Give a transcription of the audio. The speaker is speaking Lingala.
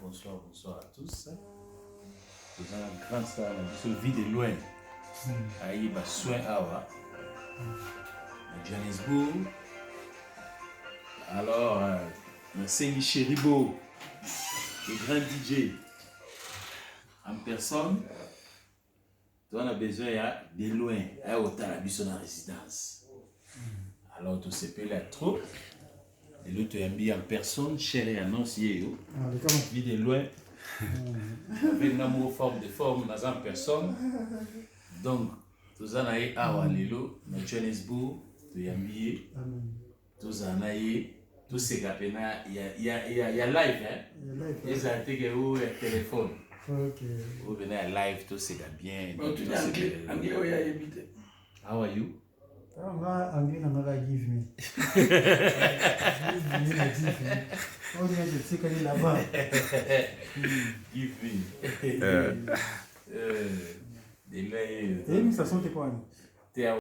bonsoir à tous. Nous avons un grand star, nous sommes de loin. Aïe, ma soin awa. À Johannesburg. Alors, Sengi Cheribo, le grand DJ, en personne, on a besoin de loin, à Otalabiso dans la résidence. Alors, tout se peut là trop. Et l'autre est en personne, cher et annoncé. Vie de loin. Avec une amour forme de forme, dans en personne. Donc, tous en aïe awa lelo, dans Johannesburg, tu es habillé. Tous en aïe. Tout ce qu'il y a live, hein? Ils ont été où le téléphone. Ok. Vous venez à live, tout ce qui est bien. How are you? I'm gonna give me. Give me. Et ça sont tes points.